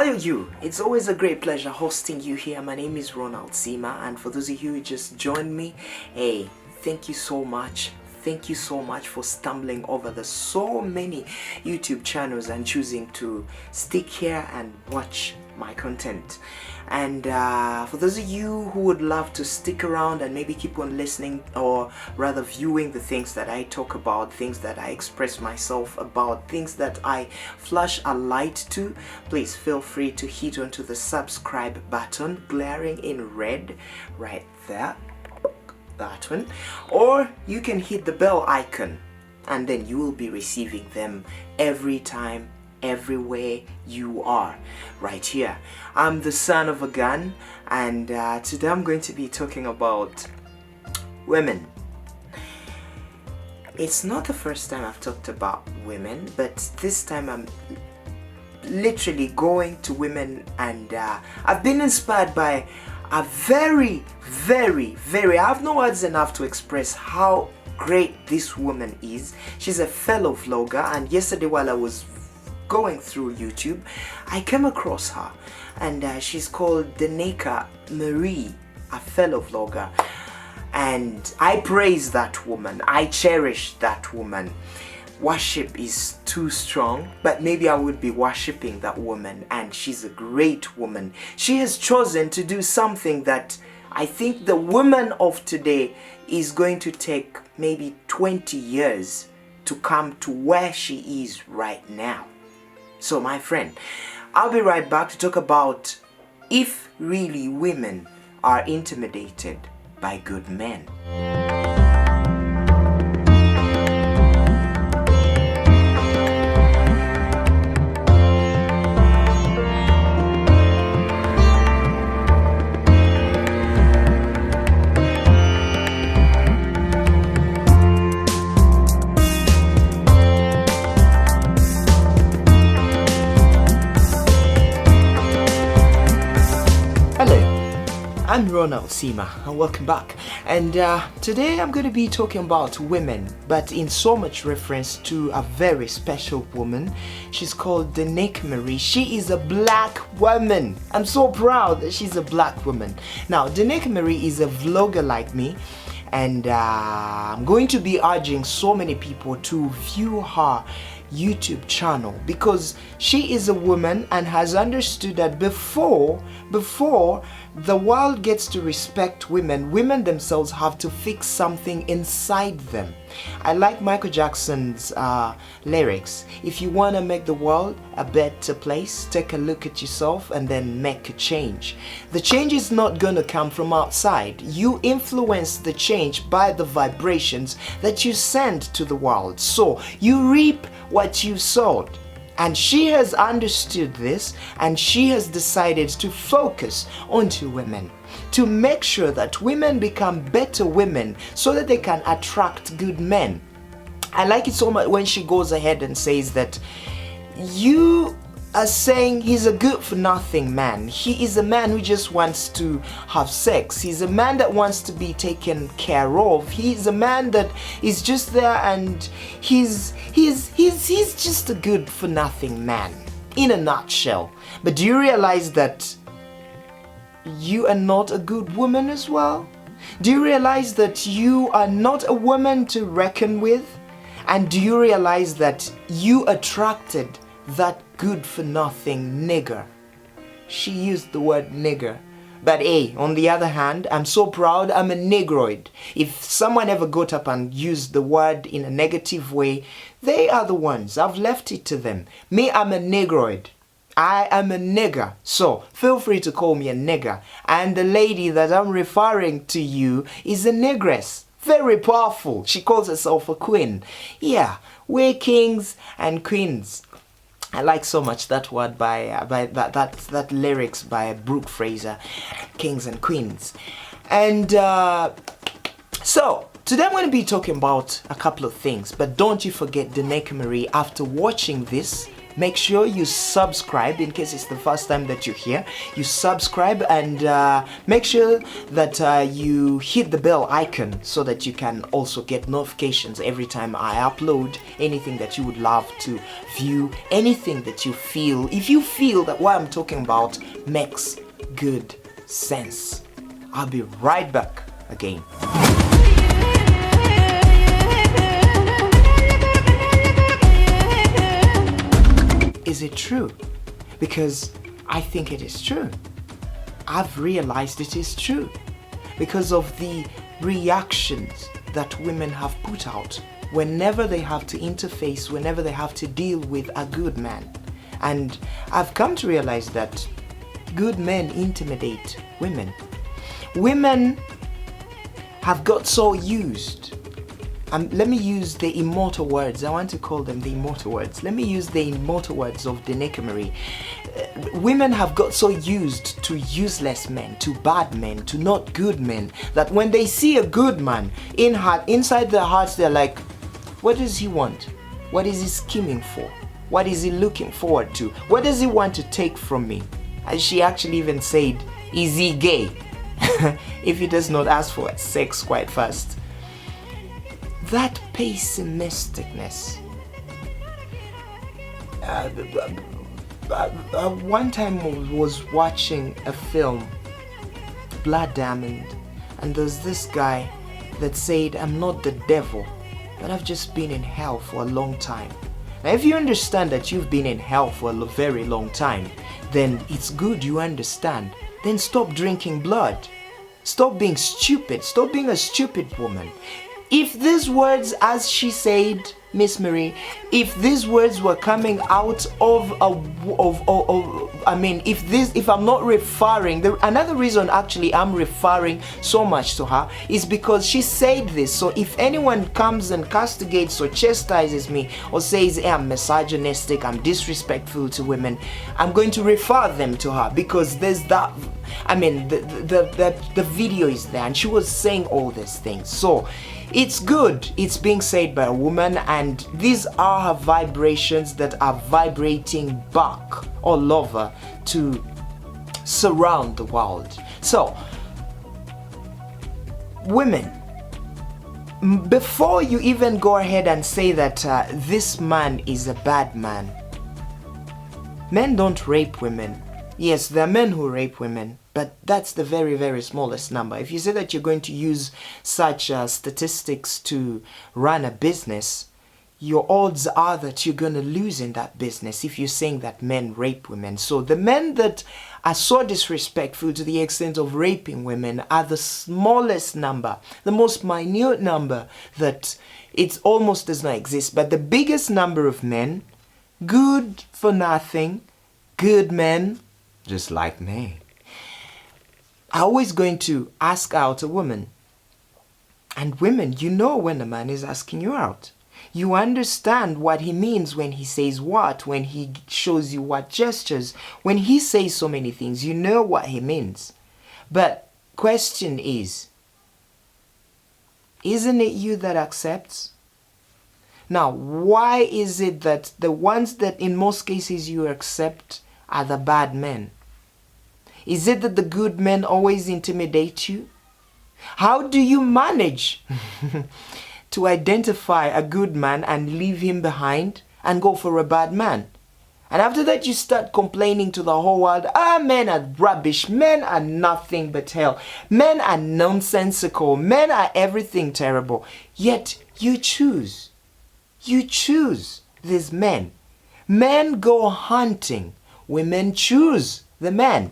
Hello you, it's always a great pleasure hosting you here. My name is Ronald Sima, and for those of you who just joined me, hey, thank you so much. Thank you so much for stumbling over the so many YouTube channels and choosing to stick here and watch my content. And for those of you who would love to stick around and maybe keep on listening, or rather viewing the things that I talk about, things that I express myself about, things that I flash a light to, please feel free to hit onto the subscribe button glaring in red right there, that one, or you can hit the bell icon and then you will be receiving them every time, everywhere you are, right here. I'm the son of a gun, and today I'm going to be talking about women. It's not the first time I've talked about women, but this time I'm literally going to women, and I've been inspired by a very, I have no words enough to express how great this woman is. She's a fellow vlogger, and yesterday while I was going through YouTube, I came across her, and she's called Nieka, a fellow vlogger, and I praise that woman. I cherish that woman. Worship is too strong, but maybe I would be worshipping that woman, and she's a great woman. She has chosen to do something that I think the woman of today is going to take maybe 20 years to come to where she is right now. So my friend, I'll be right back to talk about if really women are intimidated by good men. I'm Ronald Sima, and welcome back. And today I'm going to be talking about women, but in so much reference to a very special woman. She's called Nieka. She is a black woman. I'm so proud that she's a black woman. Now, Nieka is a vlogger like me, and I'm going to be urging so many people to view her YouTube channel, because she is a woman and has understood that before the world gets to respect women, women themselves have to fix something inside them. I like Michael Jackson's lyrics: if you want to make the world a better place, take a look at yourself and then make a change. The change is not going to come from outside. You influence the change by the vibrations that you send to the world. So you reap what you sowed. And she has understood this, and she has decided to focus onto women, to make sure that women become better women so that they can attract good men. I like it so much when she goes ahead and says that you are saying he's a good for nothing man. He is a man who just wants to have sex. He's a man that wants to be taken care of. He's a man that is just there, and he's just a good for nothing man in a nutshell. But do you realize that you are not a good woman as well? Do you realize that you are not a woman to reckon with? And do you realize that you attracted that good for nothing nigger? She used the word nigger. But hey, on the other hand, I'm so proud I'm a negroid. If someone ever got up and used the word in a negative way, they are the ones. I've left it to them. Me, I'm a negroid. I am a nigger. So feel free to call me a nigger. And the lady that I'm referring to you is a negress. Very powerful. She calls herself a queen. Yeah, we're kings and queens. I like so much that word by that lyrics by Brooke Fraser, Kings and Queens. And so today I'm going to be talking about a couple of things, but don't you forget Nieka. After watching this, make sure you subscribe in case it's the first time that you're here. You subscribe and make sure that you hit the bell icon so that you can also get notifications every time I upload anything that you would love to view, anything that you feel. If you feel that what I'm talking about makes good sense. I'll be right back again. Is it true? Because I think it is true. I've realized it is true because of the reactions that women have put out whenever they have to interface, whenever they have to deal with a good man. And I've come to realize that good men intimidate women. Women have got so used. Let me use the immortal words. I want to call them the immortal words. Let me use the immortal words of the nieka Marie. Women have got so used to useless men, to bad men, to not good men, that when they see a good man, inside their hearts they're like, what does he want? What is he scheming for? What is he looking forward to? What does he want to take from me? And she actually even said, is he gay? If he does not ask for sex quite fast. That pessimisticness. One time I was watching a film, Blood Diamond, and there's this guy that said, I'm not the devil, but I've just been in hell for a long time. Now if you understand that you've been in hell for a very long time, then it's good you understand. Then stop drinking blood. Stop being stupid. Stop being a stupid woman. If these words, as she said, Miss Marie, if these words were coming out of if I'm not referring, another reason actually I'm referring so much to her is because she said this. So if anyone comes and castigates or chastises me or says, hey, I'm misogynistic, I'm disrespectful to women, I'm going to refer them to her because there's that, the video is there and she was saying all these things. So it's good, it's being said by a woman, and these are her vibrations that are vibrating back all over to surround the world. So, women, before you even go ahead and say that this man is a bad man, men don't rape women. Yes, there are men who rape women, but that's the very, very smallest number. If you say that you're going to use such statistics to run a business, your odds are that you're going to lose in that business if you're saying that men rape women. So the men that are so disrespectful to the extent of raping women are the smallest number, the most minute number that it almost does not exist. But the biggest number of men, good for nothing, good men, just like me, are always going to ask out a woman. And women, you know when a man is asking you out. You understand what he means when he says what, when he shows you what gestures, when he says so many things, you know what he means. But question is, isn't it you that accepts? Now, why is it that the ones that in most cases you accept are the bad men? Is it that the good men always intimidate you? How do you manage to identify a good man and leave him behind and go for a bad man? And after that you start complaining to the whole world, men are rubbish, men are nothing but hell, men are nonsensical, men are everything terrible. Yet you choose these men. Men go hunting, women choose the men.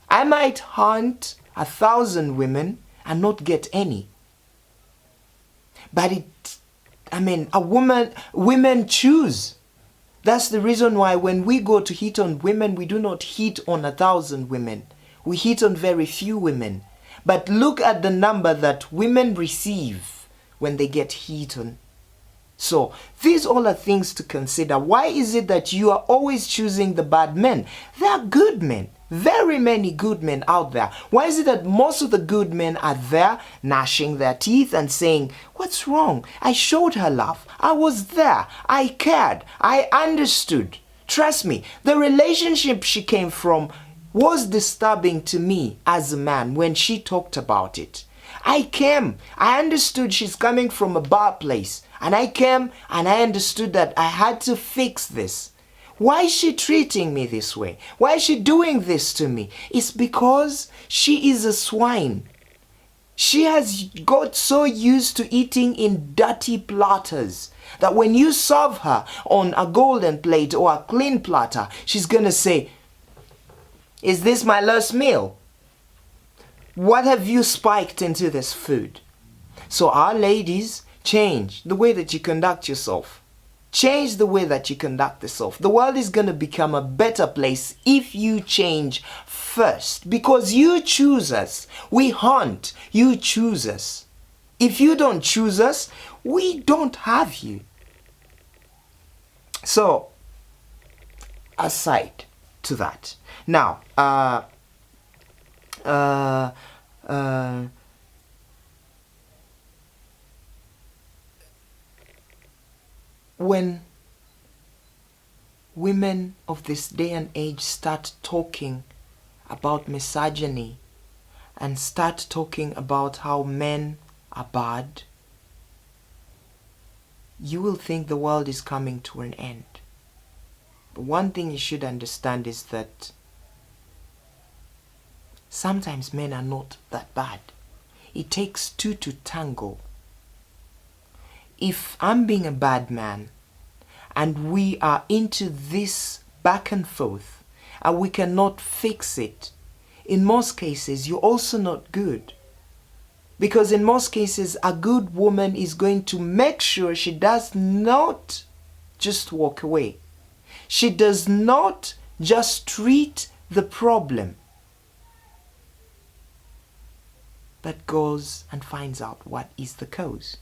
I might hunt 1,000 women and not get any. But women choose. That's the reason why when we go to hit on women, we do not hit on 1,000 women. We hit on very few women. But look at the number that women receive when they get hit on. So these all are things to consider. Why is it that you are always choosing the bad men? There are good men. Very many good men out there. Why is it that most of the good men are there gnashing their teeth and saying, what's wrong? I showed her love. I was there. I cared. I understood. Trust me, the relationship she came from was disturbing to me as a man when she talked about it. I understood she's coming from a bad place. And I came and I understood that I had to fix this. Why is she treating me this way? Why is she doing this to me? It's because she is a swine. She has got so used to eating in dirty platters that when you serve her on a golden plate or a clean platter, she's gonna say, "Is this my last meal? What have you spiked into this food?" So our ladies, change the way that you conduct yourself. Change the way that you conduct yourself. The world is going to become a better place if you change first. Because you choose us. We hunt. You choose us. If you don't choose us, we don't have you. So, aside to that. Now, when women of this day and age start talking about misogyny and start talking about how men are bad, you will think the world is coming to an end. But one thing you should understand is that sometimes men are not that bad. It takes two to tango. If I'm being a bad man and we are into this back and forth and we cannot fix it, in most cases you're also not good. Because in most cases a good woman is going to make sure she does not just walk away. She does not just treat the problem, but goes and finds out what is the cause.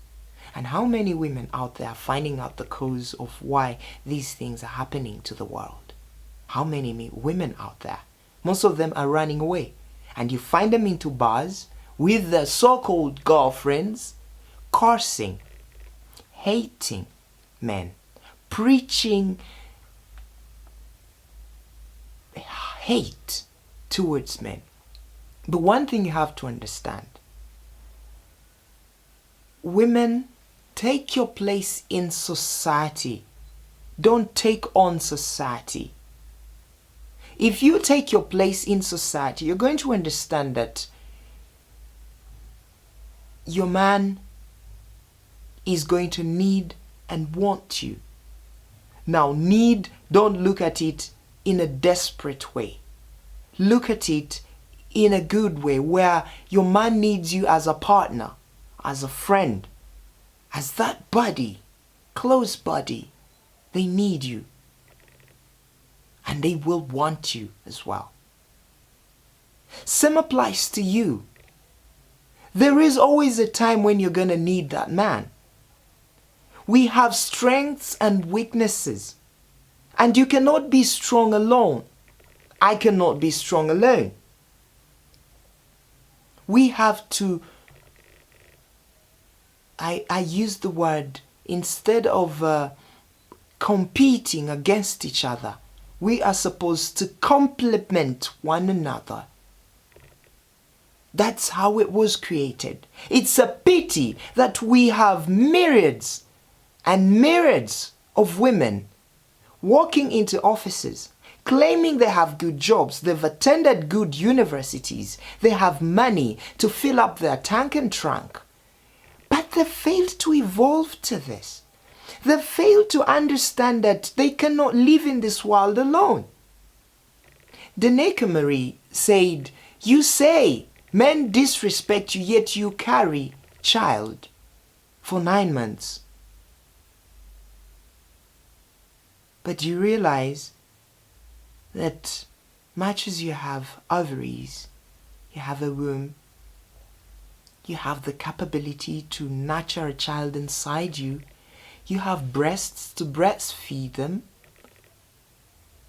And how many women out there are finding out the cause of why these things are happening to the world? How many women out there? Most of them are running away. And you find them into bars with their so-called girlfriends, cursing, hating men, preaching hate towards men. But one thing you have to understand, women, take your place in society. Don't take on society. If you take your place in society, you're going to understand that your man is going to need and want you. Now, need, don't look at it in a desperate way. Look at it in a good way where your man needs you as a partner, as a friend, as that buddy, close buddy. They need you. And they will want you as well. Same applies to you. There is always a time when you're going to need that man. We have strengths and weaknesses. And you cannot be strong alone. I cannot be strong alone. We have to, I use the word, instead of competing against each other, we are supposed to complement one another. That's how it was created. It's a pity that we have myriads and myriads of women walking into offices, claiming they have good jobs, they've attended good universities, they have money to fill up their tank and trunk. But they failed to evolve to this. They failed to understand that they cannot live in this world alone. The Nieka Marie said, "You say men disrespect you, yet you carry child for 9 months. But you realize that much as you have ovaries, you have a womb, you have the capability to nurture a child inside you, you have breasts to breastfeed them.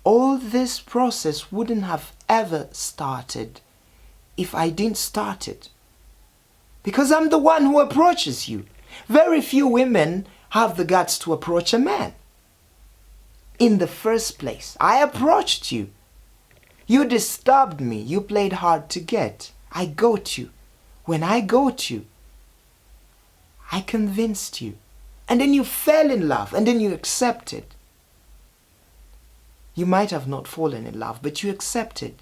All this process wouldn't have ever started if I didn't start it. Because I'm the one who approaches you. Very few women have the guts to approach a man. in the first place. I approached you. You disturbed me. You played hard to get. I got you. When I got you, I convinced you. And then you fell in love, and then you accepted. You might have not fallen in love, but you accepted.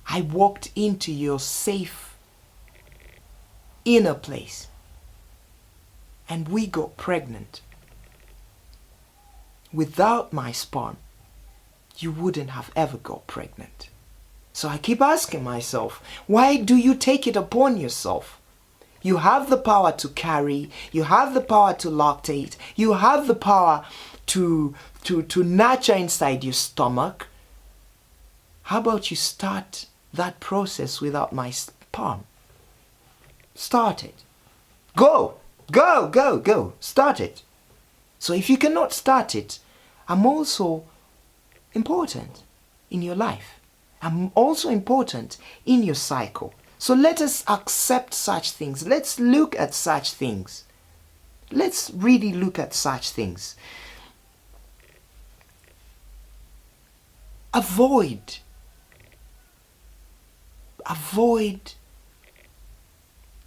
I walked into your safe inner place, and we got pregnant. Without my sperm, you wouldn't have ever got pregnant. So I keep asking myself, why do you take it upon yourself? You have the power to carry, you have the power to lactate, you have the power to nurture inside your stomach. How about you start that process without my sperm? Start it. Go! Go, go, go. Start it. So if you cannot start it, I'm also important in your life. I'm also important in your cycle. So let us accept such things. Let's look at such things. Let's really look at such things. Avoid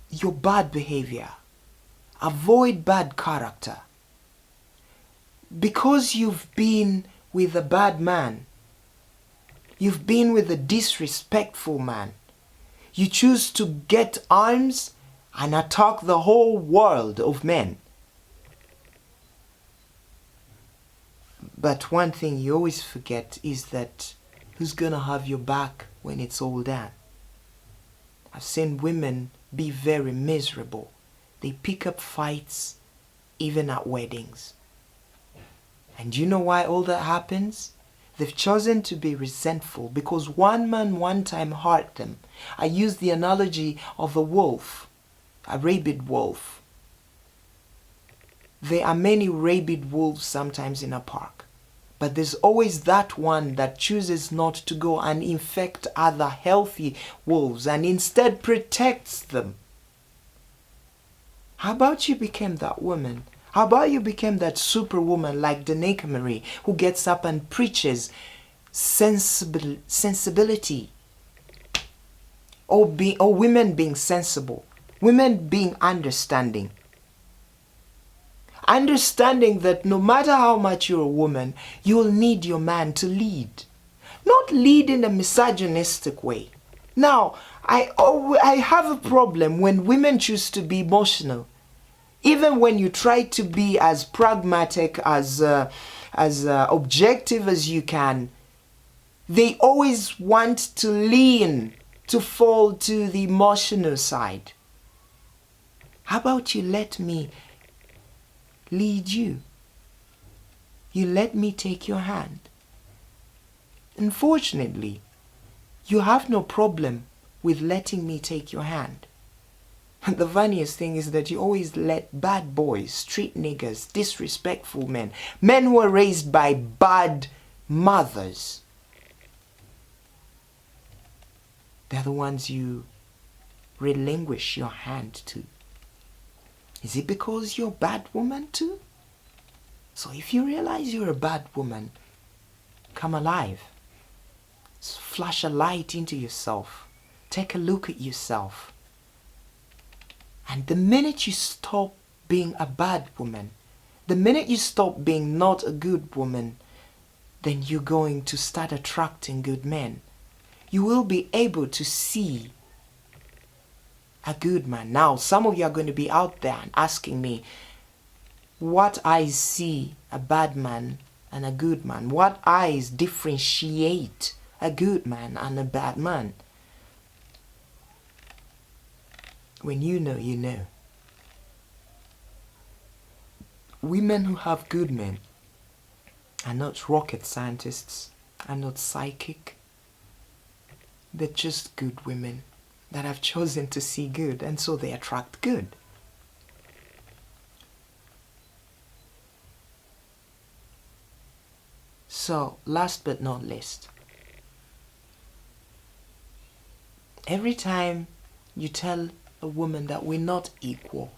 your bad behavior. Avoid bad character. Because you've been with a bad man, you've been with a disrespectful man, you choose to get arms and attack the whole world of men. But one thing you always forget is that who's gonna have your back when it's all done? I've seen women be very miserable. They pick up fights even at weddings. And you know why all that happens? They've chosen to be resentful because one man one time hurt them. I use the analogy of a wolf, a rabid wolf. There are many rabid wolves sometimes in a park, but there's always that one that chooses not to go and infect other healthy wolves and instead protects them. How about you became that woman? How about you became that superwoman like the Nieka Marie who gets up and preaches sensibility, or women being sensible, women being understanding. Understanding that no matter how much you're a woman, you'll need your man to lead. Not lead in a misogynistic way. Now, I have a problem when women choose to be emotional. Even when you try to be as pragmatic, as objective as you can, they always want to lean, to fall to the emotional side. How about you let me lead you? You let me take your hand. Unfortunately, you have no problem with letting me take your hand. And the funniest thing is that you always let bad boys, street niggas, disrespectful men, men who are raised by bad mothers, they're the ones you relinquish your hand to. Is it because you're a bad woman too? So if you realize you're a bad woman, come alive. Flash a light into yourself. Take a look at yourself. And the minute you stop being a bad woman, the minute you stop being not a good woman, then you're going to start attracting good men. You will be able to see a good man. Now, some of you are going to be out there and asking me, what eyes see a bad man and a good man? What eyes differentiate a good man and a bad man? When you know, you know. Women who have good men are not rocket scientists, are not psychic. They're just good women that have chosen to see good, and so they attract good. So, last but not least, every time you tell a woman that we're not equal,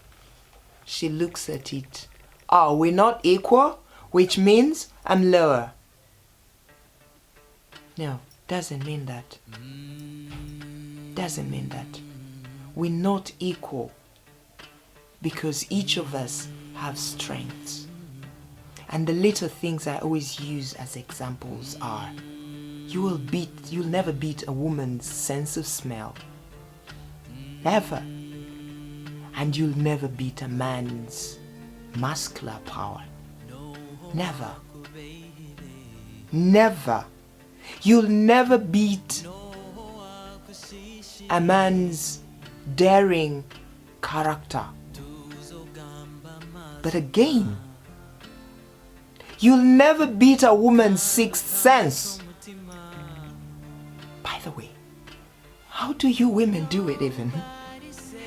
she looks at it. Oh, we're not equal? which means I'm lower. No, doesn't mean that. Doesn't mean that. We're not equal because each of us have strengths. And the little things I always use as examples are, you'll never beat a woman's sense of smell. Never. And you'll never beat a man's muscular power. Never. Never. You'll never beat a man's daring character. But again, you'll never beat a woman's sixth sense. By the way, how do you women do it even?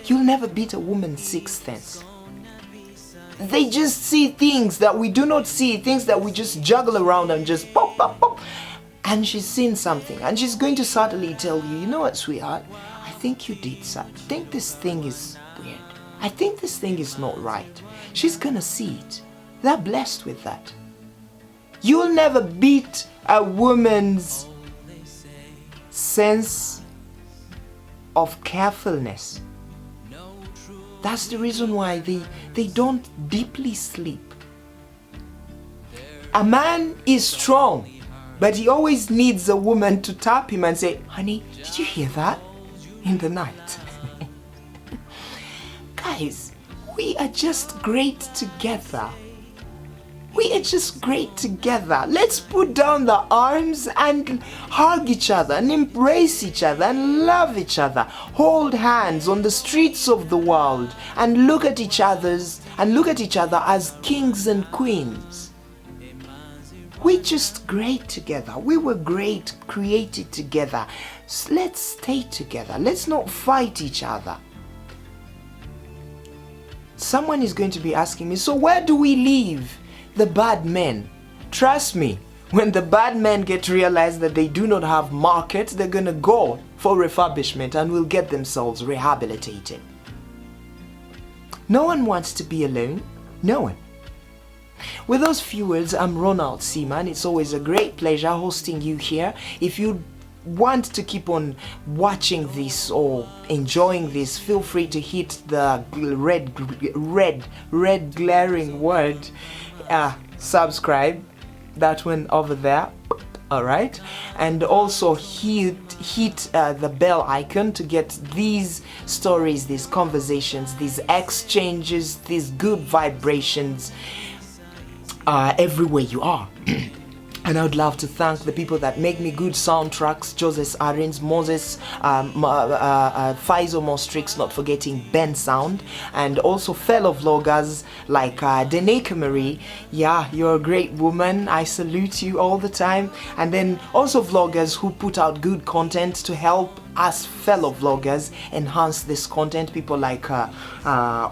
You'll never beat a woman's sixth sense. They just see things that we do not see, things that we just juggle around and just pop, pop, pop. And she's seen something and she's going to subtly tell you, you know what, sweetheart? I think you did something. I think this thing is weird. I think this thing is not right. She's gonna see it. They're blessed with that. You'll never beat a woman's sense of carefulness. That's the reason why they don't deeply sleep. A man is strong, but he always needs a woman to tap him and say, honey, did you hear that? In the night. Guys, we are just great together. We are just great together. Let's put down the arms and hug each other and embrace each other and love each other. Hold hands on the streets of the world and look at each other as kings and queens. We're just great together. We were great, created together. So let's stay together. Let's not fight each other. Someone is going to be asking me, so where do we leave the bad men? Trust me, when the bad men get to realize that they do not have market, they're gonna go for refurbishment and will get themselves rehabilitated. No one wants to be alone. No one. With those few words, I'm Ronald Seaman. It's always a great pleasure hosting you here. If you want to keep on watching this or enjoying this, feel free to hit the red glaring word subscribe, that one over there, alright, and also hit the bell icon to get these stories, these conversations, these exchanges, these good vibrations everywhere you are. And I would love to thank the people that make me good soundtracks: Joseph Arins, Moses, Faizal, Mostrixx, not forgetting BenSound, and also fellow vloggers like Nieka Marie. Yeah, you're a great woman. I salute you all the time. And then also vloggers who put out good content to help us fellow vloggers enhance this content. People like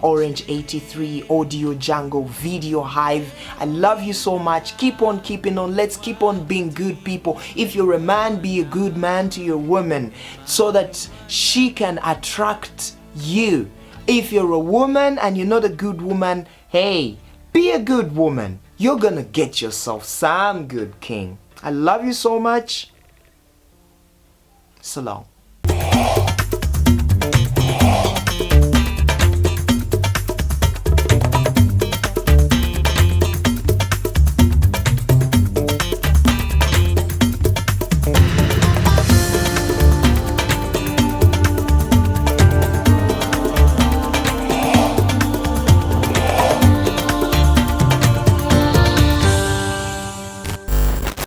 Orange 83, Audio Jungle, Video Hive. I love you so much. Keep on keeping on. Let's keep on being good people. If you're a man, be a good man to your woman so that she can attract you. If you're a woman and you're not a good woman, hey, be a good woman. You're gonna get yourself some good king. I love you so much. So long.